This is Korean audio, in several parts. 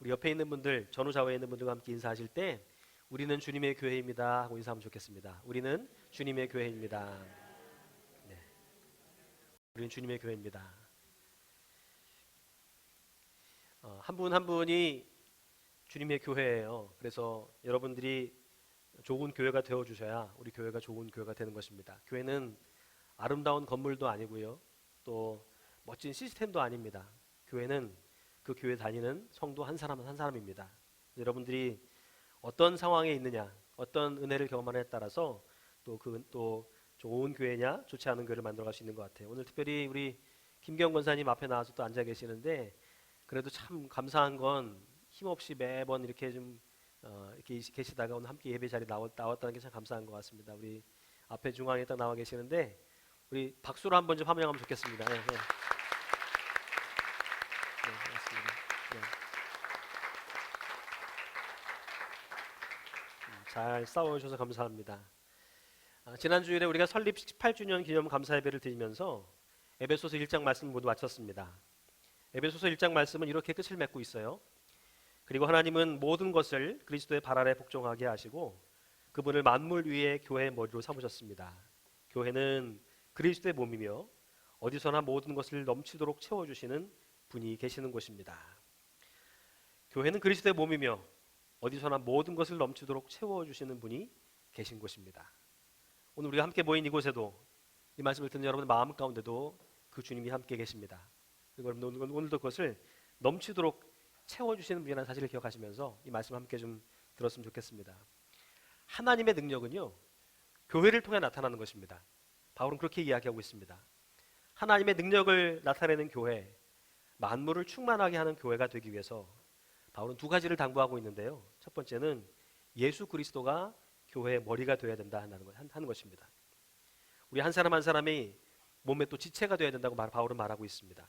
우리 옆에 있는 분들, 전후좌우에 있는 분들과 함께 인사하실 때 우리는 주님의 교회입니다 하고 인사하면 좋겠습니다. 우리는 주님의 교회입니다. 네, 우리는 주님의 교회입니다. 한 분 한 분이 주님의 교회예요. 그래서 여러분들이 좋은 교회가 되어 주셔야 우리 교회가 좋은 교회가 되는 것입니다. 교회는 아름다운 건물도 아니고요. 또 멋진 시스템도 아닙니다. 교회는 그 교회 다니는 성도 한 사람 한 사람입니다. 여러분들이 어떤 상황에 있느냐, 어떤 은혜를 경험하느냐에 따라서 또 좋은 교회냐, 좋지 않은 교회를 만들어갈 수 있는 것 같아요. 오늘 특별히 우리 김경 권사님 앞에 나와서 또 앉아 계시는데 그래도 참 감사한 건 힘없이 매번 이렇게 좀 이렇게 계시다가 오늘 함께 예배 자리 나왔다는 게 참 감사한 것 같습니다. 우리 앞에 중앙에 딱 나와 계시는데 우리 박수로 한번 좀 환영하면 좋겠습니다. 네, 네. 네, 맞습니다. 네. 잘 싸워주셔서 감사합니다. 지난 주일에 우리가 설립 18주년 기념 감사 예배를 드리면서 에베소서 1장 말씀 모두 마쳤습니다. 에베소서 1장 말씀은 이렇게 끝을 맺고 있어요. 그리고 하나님은 모든 것을 그리스도의 발 아래 복종하게 하시고 그분을 만물 위에 교회의 머리로 삼으셨습니다. 교회는 그리스도의 몸이며 어디서나 모든 것을 넘치도록 채워주시는 분이 계시는 곳입니다. 교회는 그리스도의 몸이며 어디서나 모든 것을 넘치도록 채워주시는 분이 계신 곳입니다. 오늘 우리가 함께 모인 이곳에도 이 말씀을 듣는 여러분의 마음 가운데도 그 주님이 함께 계십니다. 그리고 여러분 오늘도 그것을 넘치도록 채워주시는 분이라는 사실을 기억하시면서 이 말씀 함께 좀 들었으면 좋겠습니다. 하나님의 능력은요, 교회를 통해 나타나는 것입니다. 바울은 그렇게 이야기하고 있습니다. 하나님의 능력을 나타내는 교회, 만물을 충만하게 하는 교회가 되기 위해서 바울은 두 가지를 당부하고 있는데요. 첫 번째는 예수 그리스도가 교회의 머리가 되어야 된다 하는 것입니다. 우리 한 사람 한 사람이 몸의 또 지체가 되어야 된다고 바울은 말하고 있습니다.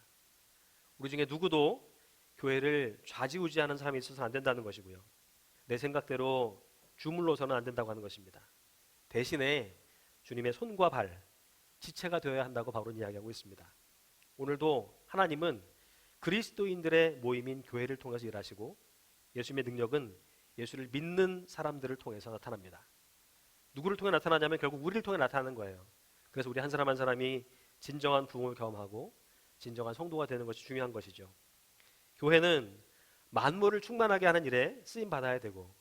우리 중에 누구도 교회를 좌지우지하는 사람이 있어서는 안 된다는 것이고요. 내 생각대로 주물러서는 안 된다고 하는 것입니다. 대신에 주님의 손과 발, 지체가 되어야 한다고 바울은 이야기하고 있습니다. 오늘도 하나님은 그리스도인들의 모임인 교회를 통해서 일하시고 예수님의 능력은 예수를 믿는 사람들을 통해서 나타납니다. 누구를 통해 나타나냐면 결국 우리를 통해 나타나는 거예요. 그래서 우리 한 사람 한 사람이 진정한 부흥을 경험하고 진정한 성도가 되는 것이 중요한 것이죠. 교회는 만물을 충만하게 하는 일에 쓰임 받아야 되고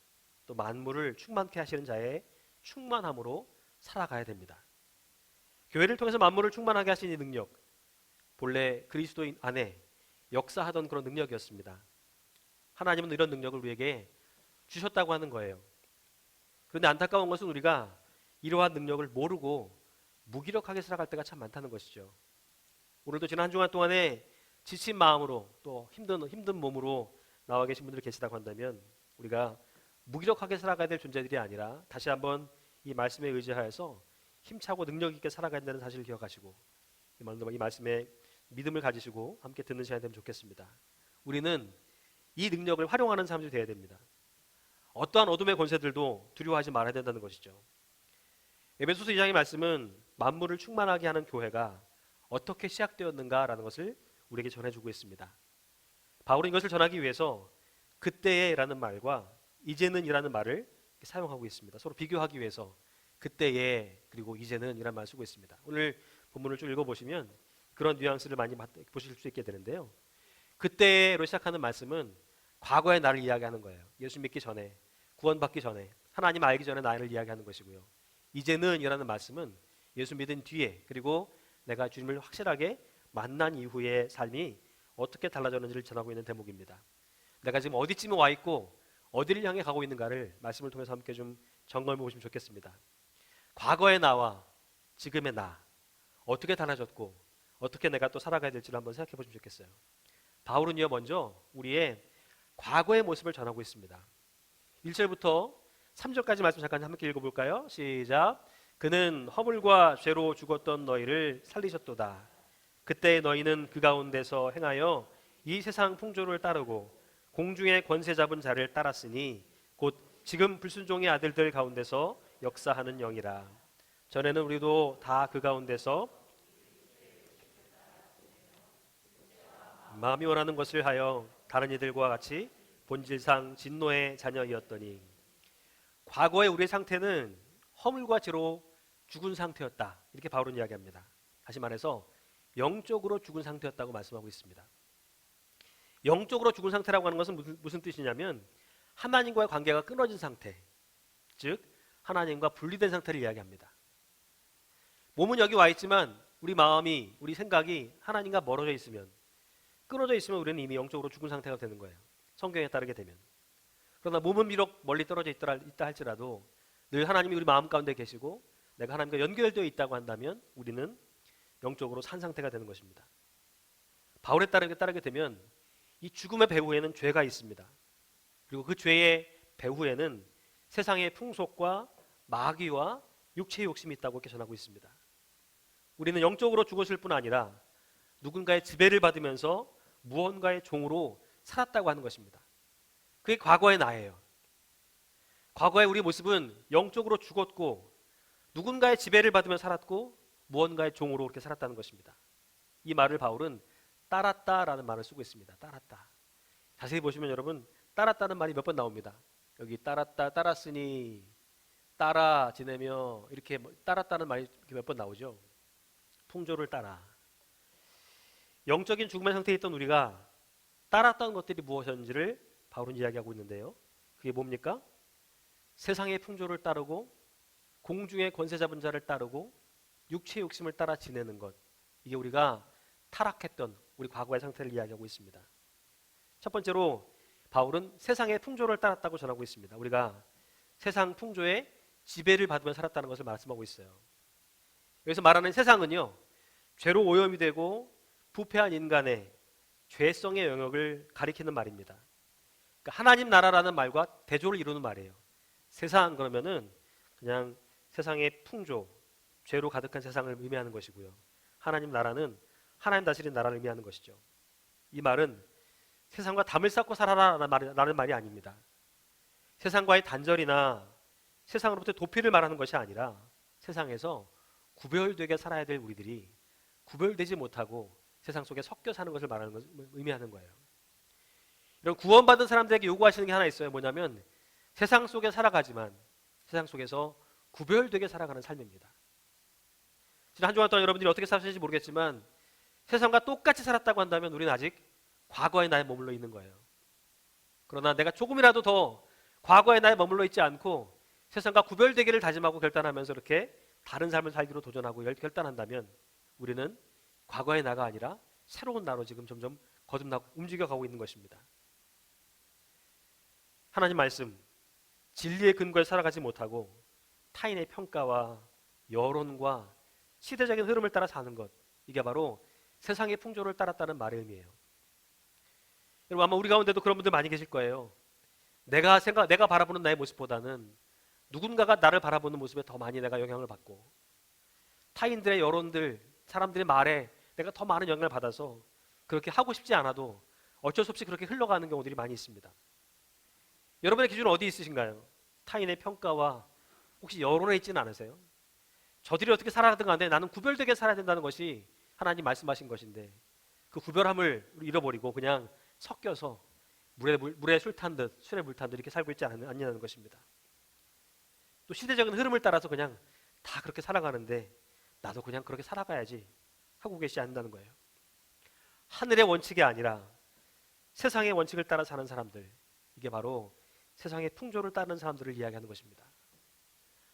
또 만물을 충만케 하시는 자의 충만함으로 살아가야 됩니다. 교회를 통해서 만물을 충만하게 하시는 이 능력, 본래 그리스도인 안에 역사하던 그런 능력이었습니다. 하나님은 이런 능력을 우리에게 주셨다고 하는 거예요. 그런데 안타까운 것은 우리가 이러한 능력을 모르고 무기력하게 살아갈 때가 참 많다는 것이죠. 오늘도 지난 한 주간 동안에 지친 마음으로 또 힘든 몸으로 나와 계신 분들이 계시다고 한다면 우리가 무기력하게 살아가야 될 존재들이 아니라 다시 한번 이 말씀에 의지하여서 힘차고 능력 있게 살아가야 된다는 사실을 기억하시고 이 말씀에 믿음을 가지시고 함께 듣는 시간이 되면 좋겠습니다. 우리는 이 능력을 활용하는 사람들이 되어야 됩니다. 어떠한 어둠의 권세들도 두려워하지 말아야 된다는 것이죠. 에베소서 2장의 말씀은 만물을 충만하게 하는 교회가 어떻게 시작되었는가라는 것을 우리에게 전해주고 있습니다. 바울은 이것을 전하기 위해서 그때에라는 말과 이제는이라는 말을 사용하고 있습니다. 서로 비교하기 위해서 그때에 그리고 이제는 이라는 말을 쓰고 있습니다. 오늘 본문을 쭉 읽어보시면 그런 뉘앙스를 많이 보실 수 있게 되는데요. 그때로 시작하는 말씀은 과거의 나를 이야기하는 거예요. 예수 믿기 전에, 구원받기 전에, 하나님 알기 전에 나를 이야기하는 것이고요. 이제는 이라는 말씀은 예수 믿은 뒤에 그리고 내가 주님을 확실하게 만난 이후의 삶이 어떻게 달라졌는지를 전하고 있는 대목입니다. 내가 지금 어디쯤에 와 있고 어디를 향해 가고 있는가를 말씀을 통해서 함께 좀 점검해 보시면 좋겠습니다. 과거의 나와 지금의 나 어떻게 달라졌고 어떻게 내가 또 살아가야 될지를 한번 생각해 보시면 좋겠어요. 바울은요 먼저 우리의 과거의 모습을 전하고 있습니다. 1절부터 3절까지 말씀 잠깐 함께 읽어볼까요? 시작. 그는 허물과 죄로 죽었던 너희를 살리셨도다. 그때 너희는 그 가운데서 행하여 이 세상 풍조를 따르고 공중의 권세 잡은 자를 따랐으니 곧 지금 불순종의 아들들 가운데서 역사하는 영이라. 전에는 우리도 다 그 가운데서 마음이 원하는 것을 하여 다른 이들과 같이 본질상 진노의 자녀이었더니 과거의 우리의 상태는 허물과 죄로 죽은 상태였다. 이렇게 바울은 이야기합니다. 다시 말해서 영적으로 죽은 상태였다고 말씀하고 있습니다. 영적으로 죽은 상태라고 하는 것은 무슨 뜻이냐면 하나님과의 관계가 끊어진 상태, 즉 하나님과 분리된 상태를 이야기합니다. 몸은 여기 와 있지만 우리 마음이, 우리 생각이 하나님과 멀어져 있으면, 끊어져 있으면 우리는 이미 영적으로 죽은 상태가 되는 거예요. 성경에 따르게 되면. 그러나 몸은 비록 멀리 떨어져 있다 할지라도 늘 하나님이 우리 마음 가운데 계시고 내가 하나님과 연결되어 있다고 한다면 우리는 영적으로 산 상태가 되는 것입니다. 바울에 따르게 되면 이 죽음의 배후에는 죄가 있습니다. 그리고 그 죄의 배후에는 세상의 풍속과 마귀와 육체의 욕심이 있다고 이렇게 전하고 있습니다. 우리는 영적으로 죽었을 뿐 아니라 누군가의 지배를 받으면서 무언가의 종으로 살았다고 하는 것입니다. 그게 과거의 나예요. 과거의 우리 모습은 영적으로 죽었고 누군가의 지배를 받으며 살았고 무언가의 종으로 그렇게 살았다는 것입니다. 이 말을 바울은 따랐다라는 말을 쓰고 있습니다. 따랐다. 자세히 보시면 여러분 따랐다는 말이 몇 번 나옵니다. 여기 따랐다, 따랐으니, 따라 지내며 이렇게 따랐다는 말이 몇 번 나오죠. 풍조를 따라. 영적인 죽음의 상태에 있던 우리가 따랐던 것들이 무엇인지를 바울은 이야기하고 있는데요. 그게 뭡니까? 세상의 풍조를 따르고 공중의 권세 잡은 자를 따르고 육체의 욕심을 따라 지내는 것. 이게 우리가 타락했던 우리 과거의 상태를 이야기하고 있습니다. 첫 번째로 바울은 세상의 풍조를 따랐다고 전하고 있습니다. 우리가 세상 풍조의 지배를 받으며 살았다는 것을 말씀하고 있어요. 여기서 말하는 세상은요, 죄로 오염이 되고 부패한 인간의 죄성의 영역을 가리키는 말입니다. 그러니까 하나님 나라라는 말과 대조를 이루는 말이에요. 세상 그러면은 그냥 세상의 풍조, 죄로 가득한 세상을 의미하는 것이고요. 하나님 나라는 하나님 다스리는 나라를 의미하는 것이죠. 이 말은 세상과 담을 쌓고 살아라라는 말이 아닙니다. 세상과의 단절이나 세상으로부터 도피를 말하는 것이 아니라 세상에서 구별되게 살아야 될 우리들이 구별되지 못하고 세상 속에 섞여 사는 것을 말하는 것을 의미하는 거예요. 이런 구원받은 사람들에게 요구하시는 게 하나 있어요. 뭐냐면 세상 속에 살아가지만 세상 속에서 구별되게 살아가는 삶입니다. 지난 한 주간 동안 여러분들이 어떻게 사셨는지 모르겠지만 세상과 똑같이 살았다고 한다면 우리는 아직 과거의 나에 머물러 있는 거예요. 그러나 내가 조금이라도 더 과거의 나에 머물러 있지 않고 세상과 구별되기를 다짐하고 결단하면서 이렇게 다른 삶을 살기로 도전하고 결단한다면 우리는 과거의 나가 아니라 새로운 나로 지금 점점 거듭나고 움직여가고 있는 것입니다. 하나님 말씀, 진리의 근거에 살아가지 못하고 타인의 평가와 여론과 시대적인 흐름을 따라 사는 것, 이게 바로 세상의 풍조를 따랐다는 말의 의미예요. 여러분 아마 우리 가운데도 그런 분들 많이 계실 거예요. 내가 바라보는 나의 모습보다는 누군가가 나를 바라보는 모습에 더 많이 내가 영향을 받고 타인들의 여론들, 사람들의 말에 내가 더 많은 영향을 받아서 그렇게 하고 싶지 않아도 어쩔 수 없이 그렇게 흘러가는 경우들이 많이 있습니다. 여러분의 기준은 어디 있으신가요? 타인의 평가와 혹시 여론에 있지는 않으세요? 저들이 어떻게 살아가든 간에 나는 구별되게 살아야 된다는 것이 하나님 말씀하신 것인데 그 구별함을 잃어버리고 그냥 섞여서 물에 술 탄 듯 술에 물 탄 듯 이렇게 살고 있지 않냐는 것입니다. 또 시대적인 흐름을 따라서 그냥 다 그렇게 살아가는데 나도 그냥 그렇게 살아가야지 하고 계시지 않는다는 거예요. 하늘의 원칙이 아니라 세상의 원칙을 따라 사는 사람들, 이게 바로 세상의 풍조를 따르는 사람들을 이야기하는 것입니다.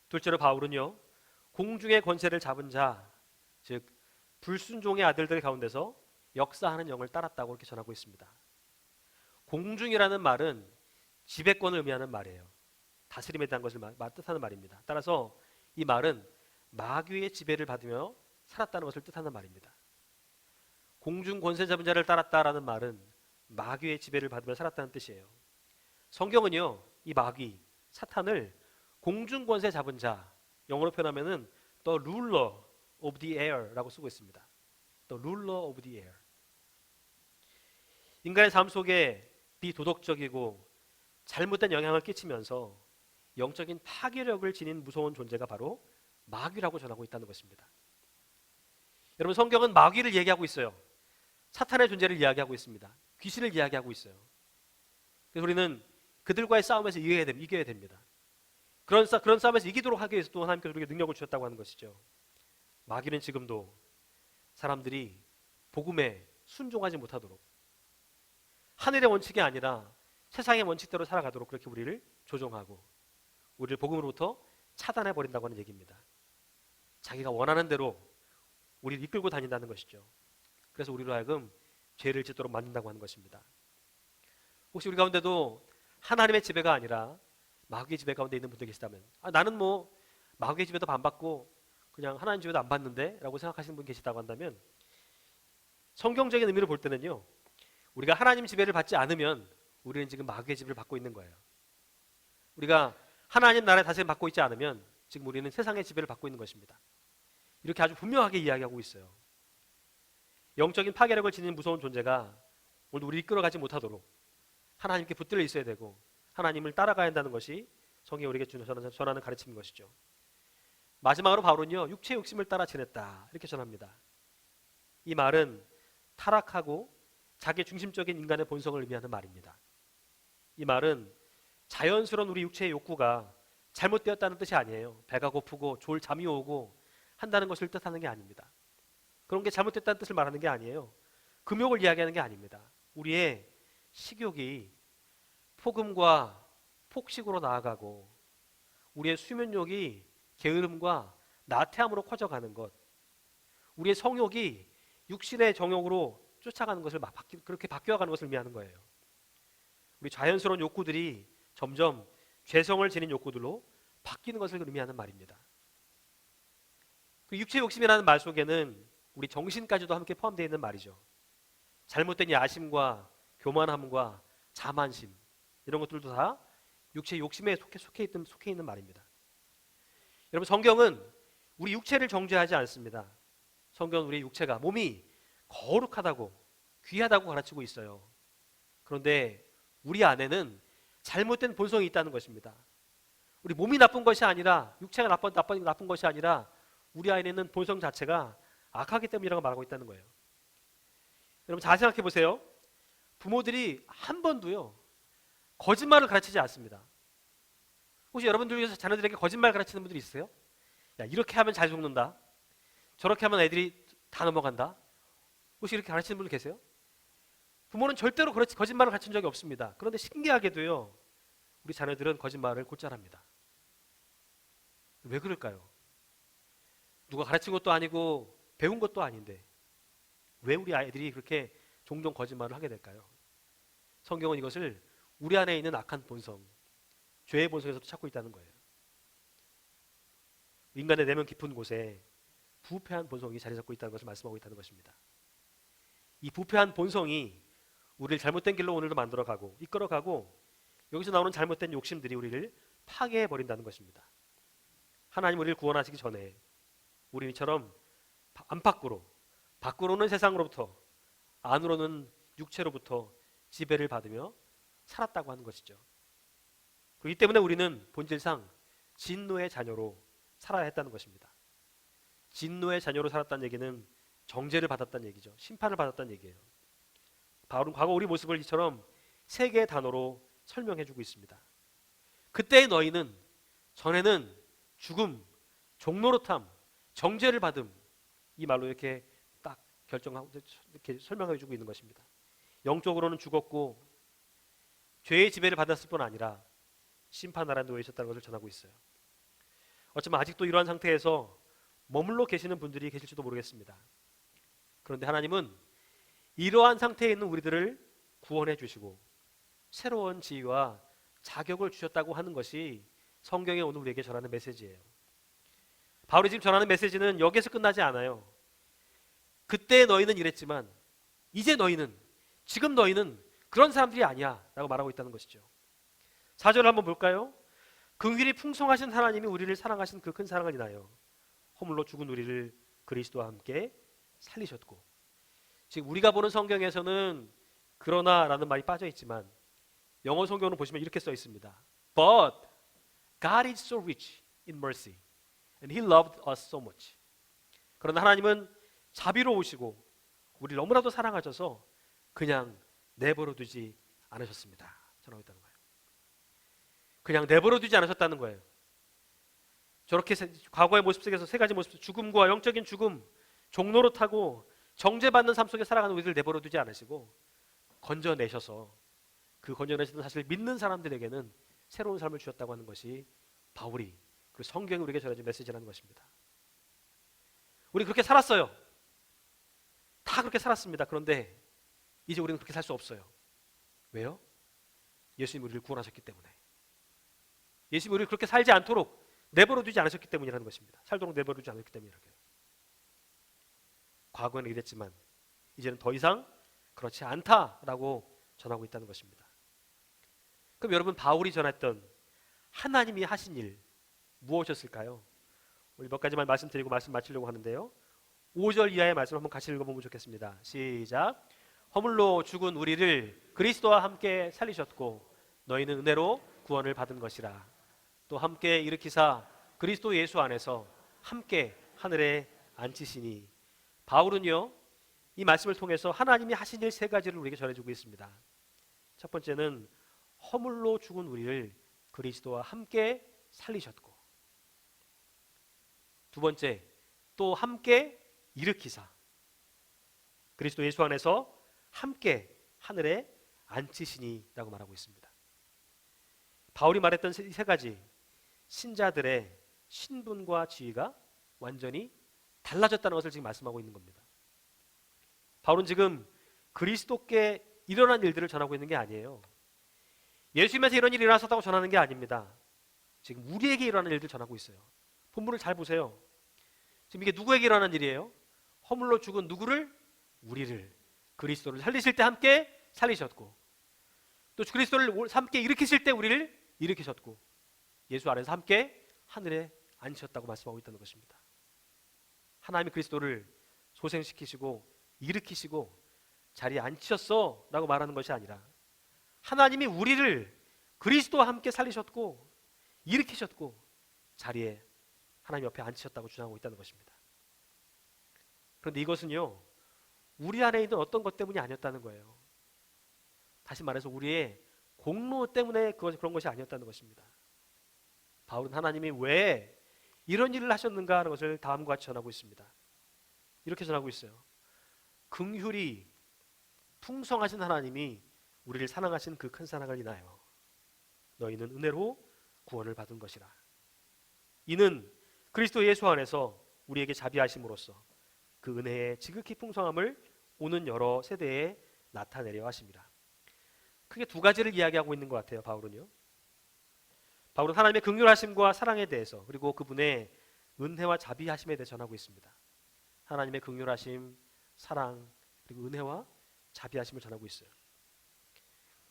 둘째로 바울은요, 공중의 권세를 잡은 자, 즉 불순종의 아들들 가운데서 역사하는 영을 따랐다고 이렇게 전하고 있습니다. 공중이라는 말은 지배권을 의미하는 말이에요. 다스림에 대한 것을 뜻하는 말입니다. 따라서 이 말은 마귀의 지배를 받으며 살았다는 것을 뜻하는 말입니다. 공중 권세 잡은 자를 따랐다라는 말은 마귀의 지배를 받으며 살았다는 뜻이에요. 성경은요, 이 마귀, 사탄을 공중 권세 잡은 자, 영어로 표현하면은 the ruler of the air라고 쓰고 있습니다. the ruler of the air. 인간의 삶 속에 비도덕적이고 잘못된 영향을 끼치면서 영적인 파괴력을 지닌 무서운 존재가 바로 마귀라고 전하고 있다는 것입니다. 여러분 성경은 마귀를 얘기하고 있어요. 사탄의 존재를 이야기하고 있습니다. 귀신을 이야기하고 있어요. 그래서 우리는 그들과의 싸움에서 이겨야 됩니다. 그런 싸움에서 이기도록 하기 위해서 또 하나님께서 우리에게 능력을 주셨다고 하는 것이죠. 마귀는 지금도 사람들이 복음에 순종하지 못하도록 하늘의 원칙이 아니라 세상의 원칙대로 살아가도록 그렇게 우리를 조종하고 우리를 복음으로부터 차단해 버린다고 하는 얘기입니다. 자기가 원하는 대로 우리를 이끌고 다닌다는 것이죠. 그래서 우리로 하여금 죄를 짓도록 만든다고 하는 것입니다. 혹시 우리 가운데도 하나님의 지배가 아니라 마귀의 지배 가운데 있는 분들 계시다면 나는 뭐 마귀의 지배도 안 받고 그냥 하나님 지배도 안 받는데 라고 생각하시는 분 계시다고 한다면 성경적인 의미로 볼 때는요, 우리가 하나님 지배를 받지 않으면 우리는 지금 마귀의 지배를 받고 있는 거예요. 우리가 하나님 나라의 다스림을 받고 있지 않으면 지금 우리는 세상의 지배를 받고 있는 것입니다. 이렇게 아주 분명하게 이야기하고 있어요. 영적인 파괴력을 지닌 무서운 존재가 오늘 우리를 이끌어가지 못하도록 하나님께 붙들려 있어야 되고 하나님을 따라가야 한다는 것이 성경이 우리에게 전하는 가르침인 것이죠. 마지막으로 바울은요, 육체의 욕심을 따라 지냈다 이렇게 전합니다. 이 말은 타락하고 자기 중심적인 인간의 본성을 의미하는 말입니다. 이 말은 자연스러운 우리 육체의 욕구가 잘못되었다는 뜻이 아니에요. 배가 고프고 졸 잠이 오고 한다는 것을 뜻하는 게 아닙니다. 그런 게 잘못됐다는 뜻을 말하는 게 아니에요. 금욕을 이야기하는 게 아닙니다. 우리의 식욕이 폭음과 폭식으로 나아가고 우리의 수면욕이 게으름과 나태함으로 커져가는 것, 우리의 성욕이 육신의 정욕으로 쫓아가는 것을 그렇게 바뀌어가는 것을 의미하는 거예요. 우리 자연스러운 욕구들이 점점 죄성을 지닌 욕구들로 바뀌는 것을 의미하는 말입니다. 그 육체 욕심이라는 말 속에는 우리 정신까지도 함께 포함되어 있는 말이죠. 잘못된 야심과 교만함과 자만심 이런 것들도 다 육체 욕심에 속해 있는 말입니다. 여러분, 성경은 우리 육체를 정죄하지 않습니다. 성경은 우리 육체가 몸이 거룩하다고 귀하다고 가르치고 있어요. 그런데 우리 안에는 잘못된 본성이 있다는 것입니다. 우리 몸이 나쁜 것이 아니라 육체가 나쁜 것이 아니라 우리 안에 있는 본성 자체가 악하기 때문이라고 말하고 있다는 거예요. 여러분 잘 생각해 보세요. 부모들이 한 번도요 거짓말을 가르치지 않습니다. 혹시 여러분들 중에서 자녀들에게 거짓말 가르치는 분들이 있으세요? 야, 이렇게 하면 잘 속는다. 저렇게 하면 애들이 다 넘어간다. 혹시 이렇게 가르치는 분들 계세요? 부모는 절대로 거짓말을 가르친 적이 없습니다. 그런데 신기하게도요, 우리 자녀들은 거짓말을 곧잘 합니다. 왜 그럴까요? 누가 가르친 것도 아니고 배운 것도 아닌데 왜 우리 아이들이 그렇게 종종 거짓말을 하게 될까요? 성경은 이것을 우리 안에 있는 악한 본성, 죄의 본성에서도 찾고 있다는 거예요. 인간의 내면 깊은 곳에 부패한 본성이 자리 잡고 있다는 것을 말씀하고 있다는 것입니다. 이 부패한 본성이 우리를 잘못된 길로 오늘도 만들어가고 이끌어가고 여기서 나오는 잘못된 욕심들이 우리를 파괴해버린다는 것입니다. 하나님 우리를 구원하시기 전에 우리는 이처럼 밖으로는 세상으로부터 안으로는 육체로부터 지배를 받으며 살았다고 하는 것이죠. 그렇기 때문에 우리는 본질상 진노의 자녀로 살아야 했다는 것입니다. 진노의 자녀로 살았다는 얘기는 정죄를 받았다는 얘기죠. 심판을 받았다는 얘기예요. 바울은 과거 우리 모습을 이처럼 세 개의 단어로 설명해주고 있습니다. 그때의 너희는 전에는 죽음, 종노릇함, 정죄를 받음, 이 말로 이렇게 딱 결정하고 이렇게 설명해주고 있는 것입니다. 영적으로는 죽었고 죄의 지배를 받았을 뿐 아니라 심판 아래 놓여 있었다는 것을 전하고 있어요. 어쩌면 아직도 이러한 상태에서 머물러 계시는 분들이 계실지도 모르겠습니다. 그런데 하나님은 이러한 상태에 있는 우리들을 구원해 주시고 새로운 지위와 자격을 주셨다고 하는 것이 성경에 오늘 우리에게 전하는 메시지예요. 바울이 지금 전하는 메시지는 여기에서 끝나지 않아요. 그때 너희는 이랬지만 이제 너희는, 지금 너희는 그런 사람들이 아니야 라고 말하고 있다는 것이죠. 4절을 한번 볼까요? 긍휼이 풍성하신 하나님이 우리를 사랑하신 그 큰 사랑을 인하여 허물로 죽은 우리를 그리스도와 함께 살리셨고, 지금 우리가 보는 성경에서는 그러나라는 말이 빠져 있지만 영어 성경을 보시면 이렇게 써 있습니다. But God is so rich in mercy and He loved us so much. 그러나 하나님은 자비로우시고 우리를 너무나도 사랑하셔서 그냥 내버려 두지 않으셨습니다. 전하고 있다는 거예요. 그냥 내버려 두지 않으셨다는 거예요. 저렇게 과거의 모습 속에서 세 가지 모습, 죽음과 영적인 죽음, 종로로 타고 정죄받는 삶 속에 살아가는 우리를 내버려 두지 않으시고 건져내셔서 그 건져내시던 사실을 믿는 사람들에게는 새로운 삶을 주셨다고 하는 것이 바울이 그리고 성경이 우리에게 전해진 메시지라는 것입니다. 우리 그렇게 살았어요. 다 그렇게 살았습니다. 그런데 이제 우리는 그렇게 살 수 없어요. 왜요? 예수님이 우리를 구원하셨기 때문에. 예수님이 우리를 그렇게 살지 않도록 내버려 두지 않으셨기 때문이라는 것입니다. 살도록 내버려 두지 않았기 때문이라고요. 과거에는 이랬지만 이제는 더 이상 그렇지 않다라고 전하고 있다는 것입니다. 그럼 여러분, 바울이 전했던 하나님이 하신 일 무엇이었을까요? 우리 몇 가지만 말씀드리고 말씀 마치려고 하는데요. 5절 이하의 말씀을 한번 같이 읽어보면 좋겠습니다. 시작. 허물로 죽은 우리를 그리스도와 함께 살리셨고 너희는 은혜로 구원을 받은 것이라. 또 함께 일으키사 그리스도 예수 안에서 함께 하늘에 앉히시니. 바울은요, 이 말씀을 통해서 하나님이 하신 일 세 가지를 우리에게 전해주고 있습니다. 첫 번째는 허물로 죽은 우리를 그리스도와 함께 살리셨고, 두 번째, 또 함께 일으키사 그리스도 예수 안에서 함께 하늘에 앉히시니 라고 말하고 있습니다. 바울이 말했던 세 가지 신자들의 신분과 지위가 완전히 달라졌다는 것을 지금 말씀하고 있는 겁니다. 바울은 지금 그리스도께 일어난 일들을 전하고 있는 게 아니에요. 예수님에서 이런 일이 일어났었다고 전하는 게 아닙니다. 지금 우리에게 일어나는 일들 전하고 있어요. 본문을 잘 보세요. 지금 이게 누구에게 일어난 일이에요? 허물로 죽은 누구를? 우리를. 그리스도를 살리실 때 함께 살리셨고, 또 그리스도를 함께 일으키실 때 우리를 일으키셨고, 예수 안에서 함께 하늘에 앉히셨다고 말씀하고 있다는 것입니다. 하나님이 그리스도를 소생시키시고 일으키시고 자리에 앉히셨어 라고 말하는 것이 아니라 하나님이 우리를 그리스도와 함께 살리셨고 일으키셨고 자리에 하나님 옆에 앉히셨다고 주장하고 있다는 것입니다. 그런데 이것은요, 우리 안에 있는 어떤 것 때문이 아니었다는 거예요. 다시 말해서 우리의 공로 때문에 그런 것이 아니었다는 것입니다. 바울은 하나님이 왜 이런 일을 하셨는가 하는 것을 다음과 같이 전하고 있습니다. 이렇게 전하고 있어요. 긍휼이 풍성하신 하나님이 우리를 사랑하신 그 큰 사랑을 인하여 너희는 은혜로 구원을 받은 것이라. 이는 그리스도 예수 안에서 우리에게 자비하심으로써 그 은혜의 지극히 풍성함을 오는 여러 세대에 나타내려 하심이라. 크게 두 가지를 이야기하고 있는 것 같아요. 바울은 하나님의 긍휼하심과 사랑에 대해서, 그리고 그분의 은혜와 자비하심에 대해 전하고 있습니다. 하나님의 긍휼하심, 사랑, 그리고 은혜와 자비하심을 전하고 있어요.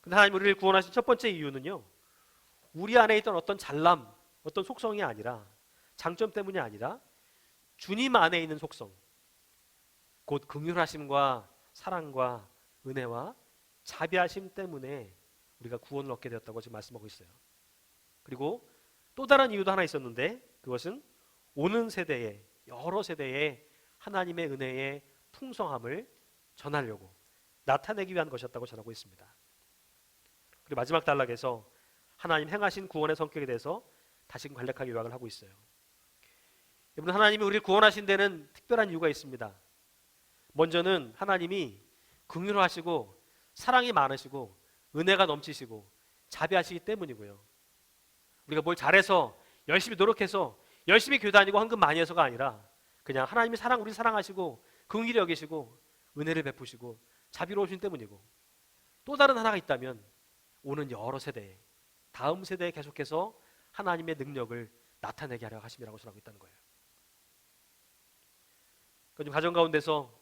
근데 하나님 우리를 구원하신 첫 번째 이유는요, 우리 안에 있던 어떤 잘남, 어떤 속성이 아니라, 장점 때문이 아니라 주님 안에 있는 속성, 곧 긍휼하심과 사랑과 은혜와 자비하심 때문에 우리가 구원을 얻게 되었다고 지금 말씀하고 있어요. 그리고 또 다른 이유도 하나 있었는데, 그것은 오는 세대에, 여러 세대에 하나님의 은혜의 풍성함을 전하려고, 나타내기 위한 것이었다고 전하고 있습니다. 그리고 마지막 단락에서 하나님 행하신 구원의 성격에 대해서 다시 간략하게 요약을 하고 있어요. 여러분, 하나님이 우리를 구원하신 데는 특별한 이유가 있습니다. 먼저는 하나님이 긍휼하시고 사랑이 많으시고 은혜가 넘치시고 자비하시기 때문이고요. 우리가 뭘 잘해서 열심히 노력해서 열심히 교회 다니고 헌금 많이 해서가 아니라 그냥 하나님이 우리 사랑하시고 긍휼히 여기시고 은혜를 베푸시고 자비로우신 때문이고, 또 다른 하나가 있다면 오는 여러 세대에, 다음 세대에 계속해서 하나님의 능력을 나타내게 하려 하심이라고 전하고 있다는 거예요. 요즘 가정 가운데서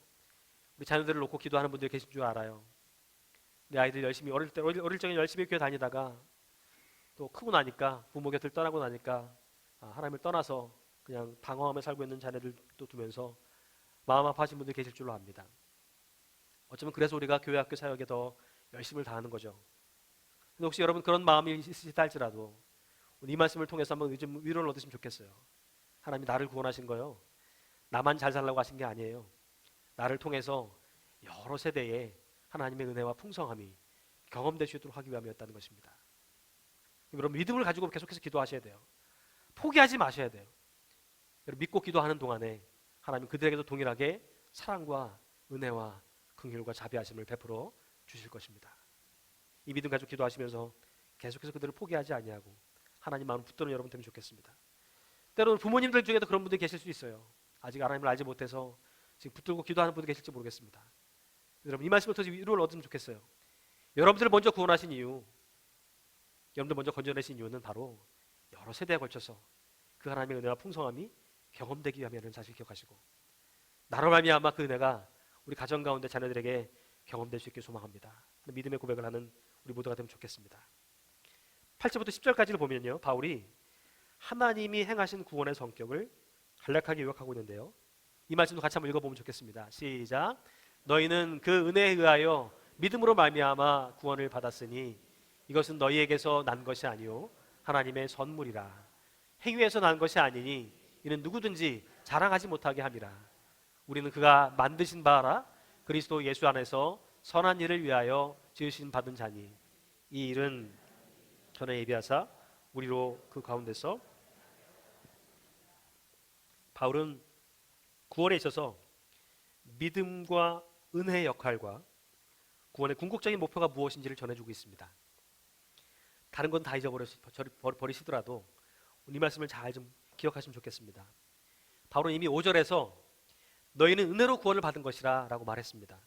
우리 자녀들을 놓고 기도하는 분들이 계신 줄 알아요. 우리 아이들 열심히 어릴 적에 열심히 교회 다니다가 또 크고 나니까, 부모 곁을 떠나고 나니까 하나님을 떠나서 그냥 방황하며 살고 있는 자녀들도 두면서 마음 아파하신 분들이 계실 줄로 압니다. 어쩌면 그래서 우리가 교회 학교 사역에 더 열심을 다하는 거죠. 근데 혹시 여러분 그런 마음이 있으시다 할지라도 오늘 이 말씀을 통해서 한번 좀 위로를 얻으시면 좋겠어요. 하나님이 나를 구원하신 거요, 나만 잘 살라고 하신 게 아니에요. 나를 통해서 여러 세대에 하나님의 은혜와 풍성함이 경험될 수 있도록 하기 위함이었다는 것입니다. 여러분 믿음을 가지고 계속해서 기도하셔야 돼요. 포기하지 마셔야 돼요. 여러분 믿고 기도하는 동안에 하나님 그들에게도 동일하게 사랑과 은혜와 긍휼과 자비하심을 베풀어 주실 것입니다. 이 믿음 가지고 기도하시면서 계속해서 그들을 포기하지 아니하고 하나님 마음 붙드는 여러분 되면 좋겠습니다. 때로는 부모님들 중에도 그런 분들이 계실 수 있어요. 아직 하나님을 알지 못해서 지금 붙들고 기도하는 분들 계실지 모르겠습니다. 여러분 이 말씀을 통해서 위로를 얻으면 좋겠어요. 여러분들을 먼저 구원하신 이유, 여러분들 먼저 건져내신 이유는 바로 여러 세대에 걸쳐서 그 하나님의 은혜와 풍성함이 경험되기 위함이라는 사실을 기억하시고 나로 말미암아 그 은혜가 우리 가정 가운데 자녀들에게 경험될 수 있게 소망합니다. 믿음의 고백을 하는 우리 모두가 되면 좋겠습니다. 8절부터 10절까지를 보면요, 바울이 하나님이 행하신 구원의 성격을 간략하게 요약하고 있는데요, 이 말씀도 같이 한번 읽어보면 좋겠습니다. 시작. 너희는 그 은혜에 의하여 믿음으로 말미암아 구원을 받았으니 이것은 너희에게서 난 것이 아니요 하나님의 선물이라. 행위에서 난 것이 아니니 이는 누구든지 자랑하지 못하게 함이라. 우리는 그가 만드신 바라 그리스도 예수 안에서 선한 일을 위하여 지으신 받은 자니 이 일은 전에 예비하사 우리로 그 가운데서. 바울은 구원에 있어서 믿음과 은혜의 역할과 구원의 궁극적인 목표가 무엇인지를 전해주고 있습니다. 다른 건 다 잊어버리시더라도 이 말씀을 잘 좀 기억하시면 좋겠습니다. 바울은 이미 5절에서 너희는 은혜로 구원을 받은 것이라 라고 말했습니다.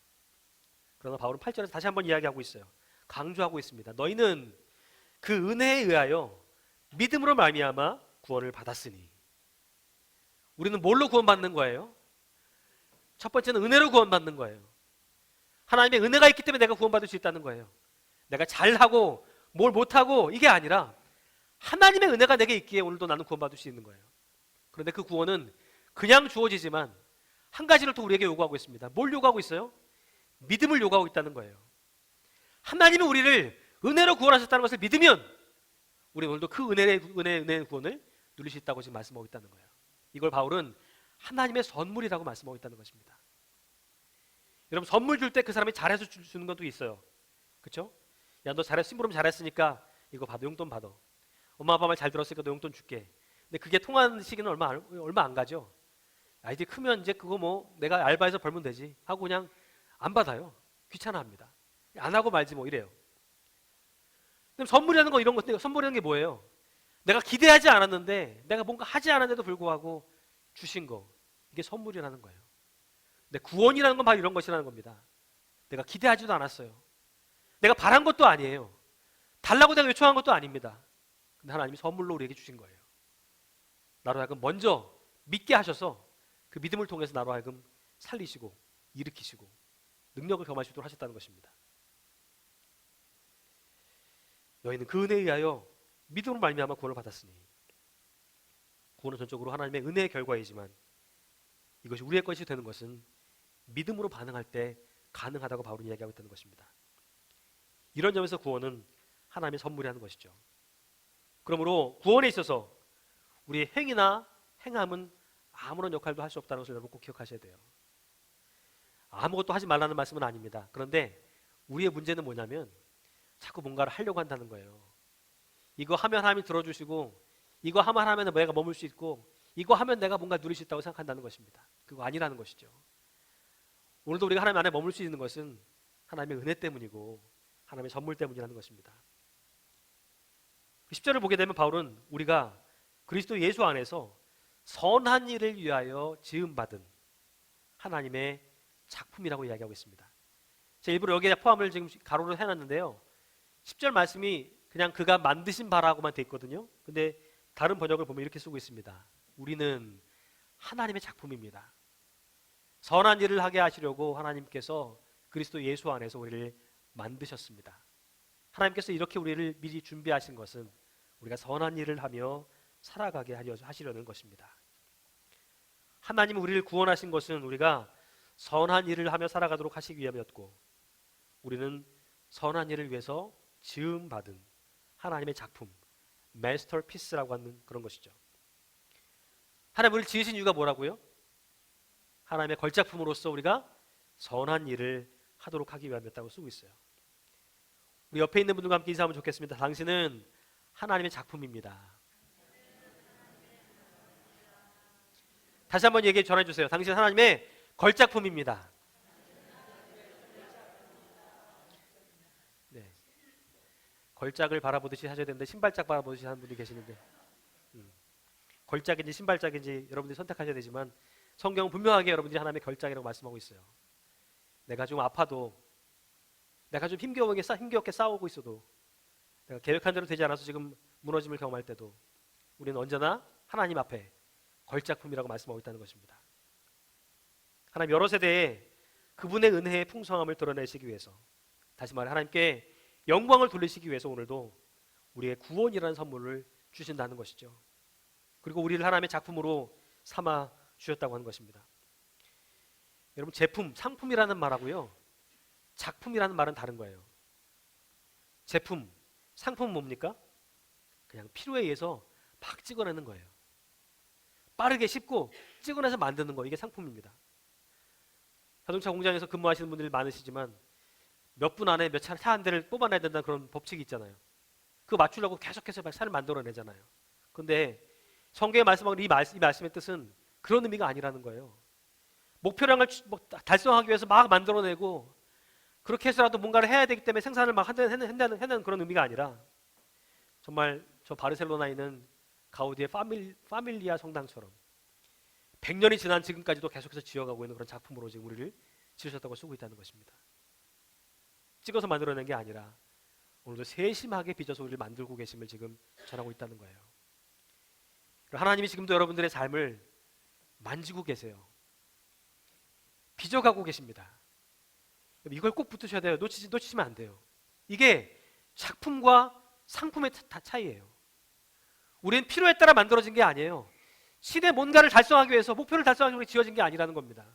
그러나 바울은 8절에서 다시 한번 이야기하고 있어요. 강조하고 있습니다. 너희는 그 은혜에 의하여 믿음으로 말미암아 구원을 받았으니. 우리는 뭘로 구원받는 거예요? 첫 번째는 은혜로 구원받는 거예요. 하나님의 은혜가 있기 때문에 내가 구원받을 수 있다는 거예요. 내가 잘하고 뭘 못하고 이게 아니라 하나님의 은혜가 내게 있기에 오늘도 나는 구원받을 수 있는 거예요. 그런데 그 구원은 그냥 주어지지만 한 가지를 또 우리에게 요구하고 있습니다. 뭘 요구하고 있어요? 믿음을 요구하고 있다는 거예요. 하나님이 우리를 은혜로 구원하셨다는 것을 믿으면 우리 오늘도 그 은혜의 구원을 누릴 수 있다고 지금 말씀하고 있다는 거예요. 이걸 바울은 하나님의 선물이라고 말씀하고 있다는 것입니다. 여러분 선물 줄 때 그 사람이 잘해서 주는 것도 있어요. 그렇죠? 야 너 잘했어, 심부름 잘했으니까 이거 받아, 용돈 받아. 엄마 아빠 말 잘 들었으니까 너 용돈 줄게. 근데 그게 통하는 시기는 얼마 안 가죠. 아이들이 크면 이제 그거 뭐 내가 알바해서 벌면 되지 하고 그냥 안 받아요. 귀찮아합니다. 안 하고 말지 뭐 이래요. 그럼 선물이라는 거, 이런 것, 선물이라는 게 뭐예요? 내가 기대하지 않았는데 내가 뭔가 하지 않았는데도 불구하고 주신 거, 이게 선물이라는 거예요. 근데 구원이라는 건 바로 이런 것이라는 겁니다. 내가 기대하지도 않았어요. 내가 바란 것도 아니에요. 달라고 내가 요청한 것도 아닙니다. 근데 하나님이 선물로 우리에게 주신 거예요. 나로 하여금 먼저 믿게 하셔서 그 믿음을 통해서 나로 하여금 살리시고 일으키시고 능력을 겸할 수 있도록 하셨다는 것입니다. 너희는 그 은혜에 의하여 믿음으로 말미암아 구원을 받았으니. 구원은 전적으로 하나님의 은혜의 결과이지만 이것이 우리의 것이 되는 것은 믿음으로 반응할 때 가능하다고 바울은 이야기하고 있다는 것입니다. 이런 점에서 구원은 하나님의 선물이라는 것이죠. 그러므로 구원에 있어서 우리의 행위나 행함은 아무런 역할도 할 수 없다는 것을 여러분 꼭 기억하셔야 돼요. 아무것도 하지 말라는 말씀은 아닙니다. 그런데 우리의 문제는 뭐냐면 자꾸 뭔가를 하려고 한다는 거예요. 이거 하면 하나님이 들어주시고 이거 하면 내가 머물 수 있고 이거 하면 내가 뭔가 누릴 수 있다고 생각한다는 것입니다. 그거 아니라는 것이죠. 오늘도 우리가 하나님 안에 머물 수 있는 것은 하나님의 은혜 때문이고 하나님의 선물 때문이라는 것입니다. 10절을 보게 되면 바울은 우리가 그리스도 예수 안에서 선한 일을 위하여 지음받은 하나님의 작품이라고 이야기하고 있습니다. 제가 일부러 여기에 포함을 지금 가로로 해놨는데요, 10절 말씀이 그냥 그가 만드신 바라고만 돼 있거든요. 근데 다른 번역을 보면 이렇게 쓰고 있습니다. 우리는 하나님의 작품입니다. 선한 일을 하게 하시려고 하나님께서 그리스도 예수 안에서 우리를 만드셨습니다. 하나님께서 이렇게 우리를 미리 준비하신 것은 우리가 선한 일을 하며 살아가게 하시려는 것입니다. 하나님은 우리를 구원하신 것은 우리가 선한 일을 하며 살아가도록 하시기 위함이었고, 우리는 선한 일을 위해서 지음받은 하나님의 작품, 마스터피스라고 하는 그런 것이죠. 하나님 우리를 지으신 이유가 뭐라고요? 하나님의 걸작품으로서 우리가 선한 일을 하도록 하기 위함이었다고 쓰고 있어요. 우리 옆에 있는 분들과 함께 인사하면 좋겠습니다. 당신은 하나님의 작품입니다. 다시 한번 얘기 전해주세요. 당신은 하나님의 걸작품입니다. 네. 걸작을 바라보듯이 하셔야 되는데 신발짝 바라보듯이 하는 분이 계시는데 걸작인지 신발짝인지 여러분들이 선택하셔야 되지만 성경은 분명하게 여러분들이 하나님의 걸작이라고 말씀하고 있어요. 내가 좀 아파도, 내가 좀 힘겹게 싸우고 있어도, 내가 계획한 대로 되지 않아서 지금 무너짐을 경험할 때도 우리는 언제나 하나님 앞에 걸작품이라고 말씀하고 있다는 것입니다. 하나님 여러 세대에 그분의 은혜의 풍성함을 드러내시기 위해서, 다시 말해 하나님께 영광을 돌리시기 위해서 오늘도 우리의 구원이라는 선물을 주신다는 것이죠. 그리고 우리를 하나님의 작품으로 삼아 주셨다고 하는 것입니다. 여러분, 제품, 상품이라는 말하고요, 작품이라는 말은 다른 거예요. 제품, 상품은 뭡니까? 그냥 필요에 의해서 막 찍어내는 거예요. 빠르게 쉽고 찍어내서 만드는 거, 이게 상품입니다. 자동차 공장에서 근무하시는 분들이 많으시지만 몇 분 안에 차 한 대를 뽑아내야 된다는 그런 법칙이 있잖아요. 그거 맞추려고 계속해서 차를 만들어내잖아요. 그런데 성경에 말씀하는 이 말씀의 뜻은 그런 의미가 아니라는 거예요. 목표량을 달성하기 위해서 막 만들어내고 그렇게 해서라도 뭔가를 해야 되기 때문에 생산을 막 한다는 그런 의미가 아니라, 정말 저 바르셀로나에 있는 가우디의 파밀리아 성당처럼 100년이 지난 지금까지도 계속해서 지어가고 있는 그런 작품으로 지금 우리를 지으셨다고 쓰고 있다는 것입니다. 찍어서 만들어낸 게 아니라 오늘도 세심하게 빚어서 우리를 만들고 계심을 지금 전하고 있다는 거예요. 하나님이 지금도 여러분들의 삶을 만지고 계세요. 빚어가고 계십니다. 이걸 꼭 붙으셔야 돼요. 놓치시면 안 돼요. 이게 작품과 상품의 차이예요. 우리는 필요에 따라 만들어진 게 아니에요. 신의 뭔가를 달성하기 위해서, 목표를 달성하기 위해서 지어진 게 아니라는 겁니다.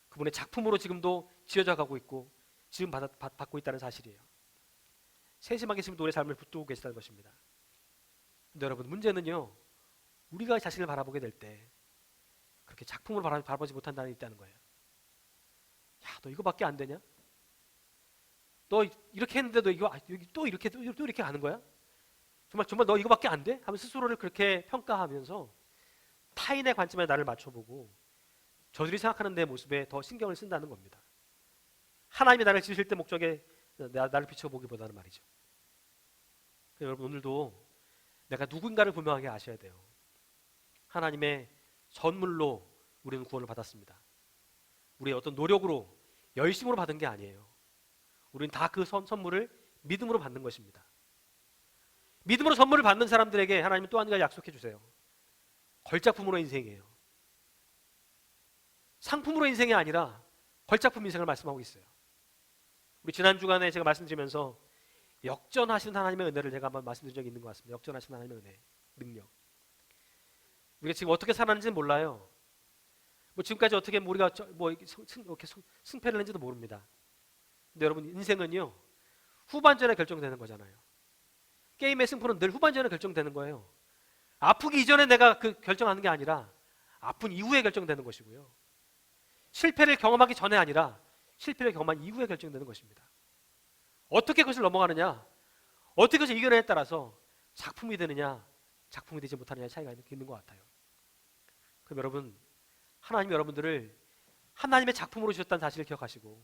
그분의 작품으로 지금도 지어져 가고 있고 지금 받고 있다는 사실이에요. 세심하게 지금도 우리의 삶을 붙들고 계시다는 것입니다. 근데 여러분, 문제는요, 우리가 자신을 바라보게 될 때 그렇게 작품으로 바라보지 못한다는 게 있다는 거예요. 야, 너 이거밖에 안 되냐? 너 이렇게 했는데 너 이거 또 이렇게 하는 거야? 정말 너 이거밖에 안 돼? 하면 스스로를 그렇게 평가하면서 타인의 관점에 나를 맞춰보고 저들이 생각하는 내 모습에 더 신경을 쓴다는 겁니다. 하나님이 나를 지으실 때 목적에 나를 비춰보기보다는 말이죠. 여러분, 오늘도 내가 누군가를 분명하게 아셔야 돼요. 하나님의 선물로 우리는 구원을 받았습니다. 우리의 어떤 노력으로, 열심으로 받은 게 아니에요. 우리는 다 그 선물을 믿음으로 받는 것입니다. 믿음으로 선물을 받는 사람들에게 하나님은 또 한 가지 약속해 주세요. 걸작품으로 인생이에요. 상품으로 인생이 아니라 걸작품 인생을 말씀하고 있어요. 우리 지난 주간에 제가 말씀드리면서 역전하시는 하나님의 은혜를 제가 한번 말씀드린 적이 있는 것 같습니다. 역전하시는 하나님의 은혜, 능력. 우리가 지금 어떻게 살았는지는 몰라요. 지금까지 어떻게 우리가 이렇게 승패를 했는지도 모릅니다. 근데 여러분, 인생은요, 후반전에 결정되는 거잖아요. 게임의 승부는 늘 후반전에 결정되는 거예요. 아프기 이전에 내가 그 결정하는 게 아니라 아픈 이후에 결정되는 것이고요. 실패를 경험하기 전에 아니라 실패를 경험한 이후에 결정되는 것입니다. 어떻게 그것을 넘어가느냐, 어떻게 그것을 이겨내냐에 따라서 작품이 되느냐, 작품이 되지 못하느냐의 차이가 있는 것 같아요. 그럼 여러분, 하나님이 여러분들을 하나님의 작품으로 주셨다는 사실을 기억하시고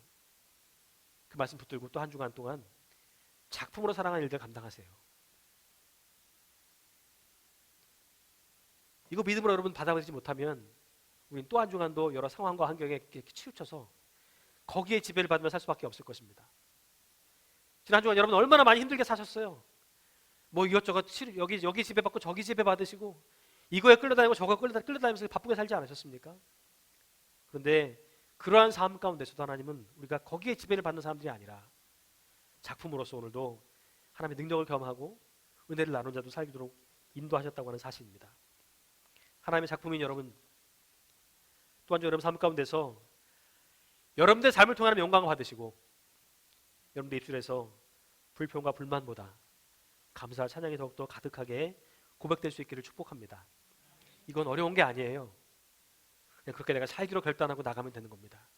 그 말씀 붙들고 또 한 주간 동안 작품으로 사랑하는 일들 감당하세요. 이거 믿음으로 여러분 받아들이지 못하면 우린 또 한 주간도 여러 상황과 환경에 치우쳐서 거기에 지배를 받으며 살 수밖에 없을 것입니다. 지난 주간 여러분 얼마나 많이 힘들게 사셨어요. 이것저것 여기 지배받고 저기 지배받으시고 이거에 끌려다니고 저거 끌려다니면서 바쁘게 살지 않으셨습니까? 그런데 그러한 삶 가운데서도 하나님은 우리가 거기에 지배를 받는 사람들이 아니라 작품으로서 오늘도 하나님의 능력을 경험하고 은혜를 나눈 자도 살도록 인도하셨다고 하는 사실입니다. 하나님의 작품인 여러분, 또한 여러분 삶 가운데서 여러분들의 삶을 통해 하나님의 영광을 받으시고 여러분들 입술에서 불평과 불만보다 감사와 찬양이 더욱더 가득하게 고백될 수 있기를 축복합니다. 이건 어려운 게 아니에요. 그냥 그렇게 내가 살기로 결단하고 나가면 되는 겁니다.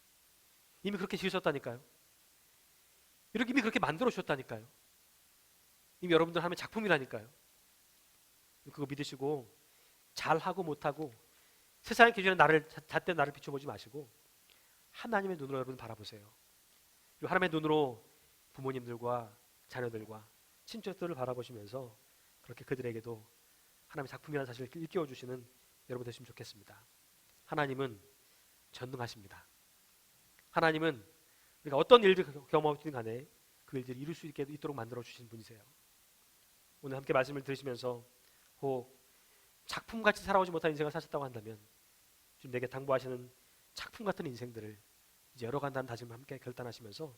이미 그렇게 지으셨다니까요. 이미 그렇게 만들어 주셨다니까요. 이미 여러분들 하나님의 작품이라니까요. 그거 믿으시고 잘하고 못하고 세상의 기준에 잣대 나를 비춰보지 마시고 하나님의 눈으로 여러분 바라보세요. 그리고 하나님의 눈으로 부모님들과 자녀들과 친척들을 바라보시면서 그렇게 그들에게도 하나님의 작품이라는 사실을 일깨워 주시는 여러분 되시면 좋겠습니다. 하나님은 전능하십니다. 하나님은 우리가 어떤 일들 경험하든 간에 그 일들을 이룰 수 있도록 만들어 주신 분이세요. 오늘 함께 말씀을 들으시면서 혹 작품같이 살아오지 못한 인생을 사셨다고 한다면 지금 내게 당부하시는 작품 같은 인생들을 이제 열어간다는 다짐을 함께 결단하시면서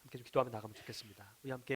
함께 좀 기도하며 나가면 좋겠습니다. 우리 함께